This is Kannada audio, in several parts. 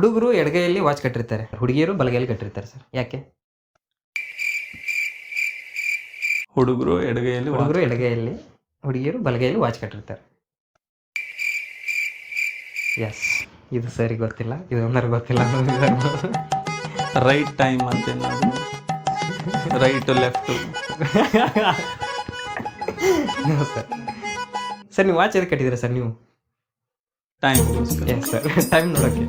ಹುಡುಗರು ಎಡಗೈಯಲ್ಲಿ ವಾಚ್ ಕಟ್ಟಿರ್ತಾರೆ, ಹುಡುಗಿಯರು ಬಲಗೈಯಲ್ಲಿ ಕಟ್ಟಿರ್ತಾರೆ ಸರ್. ಯಾಕೆ? ಹುಡುಗರು ಎಡಗೈಯಲ್ಲಿ ಹುಡುಗರು ಎಡಗೈಯಲ್ಲಿ, ಹುಡುಗಿಯರು ಬಲಗೈಯಲ್ಲಿ ವಾಚ್ ಕಟ್ಟಿರ್ತಾರೆ. ಎಸ್, ಇದು ಸರಿ ಗೊತ್ತಿಲ್ಲ, ಇದು ಒಂದರ ಗೊತ್ತಿಲ್ಲ. ರೈಟ್ ಟೈಮ್ ಅಂತ ಏನಾದ್ರು, ರೈಟು ಲೆಫ್ಟು. ಸರ್ ಸರ್ ನೀವು ವಾಚ್ ಎದಕ್ಕೆ ಕಟ್ಟಿದ್ದೀರಾ ಸರ್? ನೀವು ಟೈಮ್. ಎಸ್ ಸರ್, ಟೈಮ್ ನೋಡೋಕ್ಕೆ.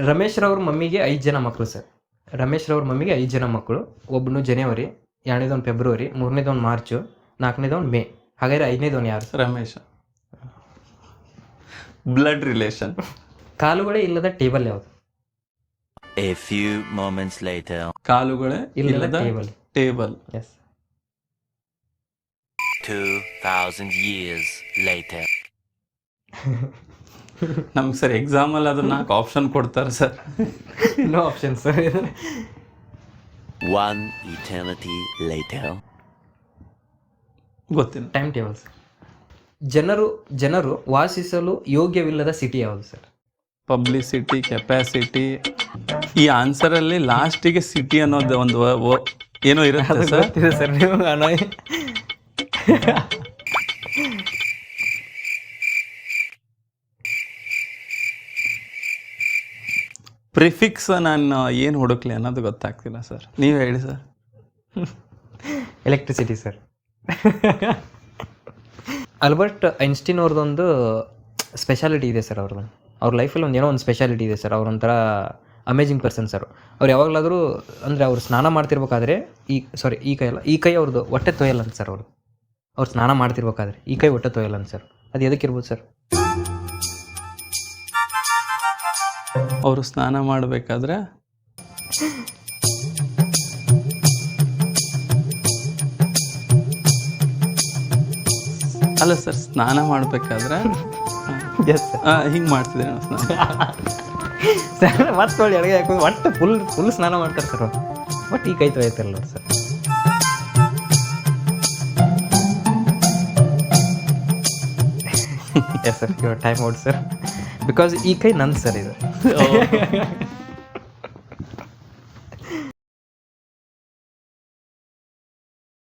ರಮೇಶ್ ರವ್ರ ಮಮ್ಮಿಗೆ 5 ಜನ ಮಕ್ಕಳು ಸರ್. ರಮೇಶ್ ರವ್ರ ಮಮ್ಮಿಗೆ 5 ಜನ ಮಕ್ಕಳು. ಒಬ್ಬನು ಜನವರಿ, 2ನೇದವನು ಫೆಬ್ರವರಿ, 3ನೇದವನು ಮಾರ್ಚು, 4ನೇದವನು ಮೇ. ಹಾಗಾದ್ರೆ 5ನೇದವನು ಯಾರು? ರಮೇಶ. Blood relation. ಕಾಲುಗಳೇ ಇಲ್ಲದ ಟೇಬಲ್ ಯಾವುದು? A few moments later. ಕಾಲುಗಳೇ ಇಲ್ಲದ table. Table. Yes. 2000 years later. ನಮ್ಗೆ ಸರ್ ಎಕ್ಸಾಮಲ್ಲಿ ಅದು 4 ಆಪ್ಷನ್ ಕೊಡ್ತಾರೆ sir. No option sir. 1 eternity later. ಗೊತ್ತಿಲ್ಲ. Time table sir. ಜನರು ವಾಸಿಸಲು ಯೋಗ್ಯವಿಲ್ಲದ ಸಿಟಿ ಯಾವುದು ಸರ್? Publicity, capacity. ಈ ಆನ್ಸರಲ್ಲಿ ಲಾಸ್ಟಿಗೆ ಸಿಟಿ ಅನ್ನೋದು ಒಂದು ಏನೋ ಇರುತ್ತೆ ಸರ್. ಗೊತ್ತಿದೆ ಸರ್. ನೀವು ಪ್ರಿಫಿಕ್ಸ್ ನಾನು ಏನು ಹುಡುಕ್ಲಿ ಅನ್ನೋದು ಗೊತ್ತಾಗ್ತಿಲ್ಲ ಸರ್, ನೀವು ಹೇಳಿ sir. Electricity sir. Albert Einstein ಅವ್ರದ್ದೊಂದು ಸ್ಪೆಷಾಲಿಟಿ ಇದೆ ಸರ್. ಅವ್ರ ಲೈಫಲ್ಲಿ ಏನೋ ಒಂದು ಸ್ಪೆಷಾಲಿಟಿ ಇದೆ ಸರ್. ಅವ್ರೊಂಥರ ಅಮೇಜಿಂಗ್ ಪರ್ಸನ್ ಸರ್. ಅವ್ರು ಯಾವಾಗಲಾದರೂ ಅಂದರೆ ಅವ್ರು ಸ್ನಾನ ಮಾಡ್ತಿರ್ಬೇಕಾದ್ರೆ ಈ ಕೈ ಅವ್ರದ್ದು ಹೊಟ್ಟೆ ತೊಯ್ಯಲ್ಲ ಅಂತ ಸರ್. ಅವ್ರು ಸ್ನಾನ ಮಾಡ್ತಿರ್ಬೇಕಾದ್ರೆ ಈ ಕೈ ಹೊಟ್ಟೆ ತೊಯ್ಯಲ್ಲ ಅಂತ ಸರ್. ಅದು ಎದಕ್ಕಿರ್ಬೋದು ಸರ್? ಅವರು ಸ್ನಾನ ಮಾಡಬೇಕಾದ್ರೆ ಅಲ್ಲ ಸರ್, ಸ್ನಾನ ಮಾಡಬೇಕಾದ್ರೆ ಎಸ್ ಸರ್. ಹಿಂಗೆ ಮಾಡ್ತಿದ್ದೆ ನಾವು ಸ್ನಾನ. ಸರ್ ಮತ್ತೆ ಒಳ್ಳೆ ಎಡಗೈ ಹಾಕೋದು ಒಟ್ಟು ಫುಲ್ ಸ್ನಾನ ಮಾಡ್ತಾರೆ ಸರ್. ಬಟ್ ಈ ಕೈ ತೊಯ್ತಿರಲ್ಲ sir. Yes sir, your time out sir. Because ಈ ಕೈ ನಂದು ಸರ್ ಇದು.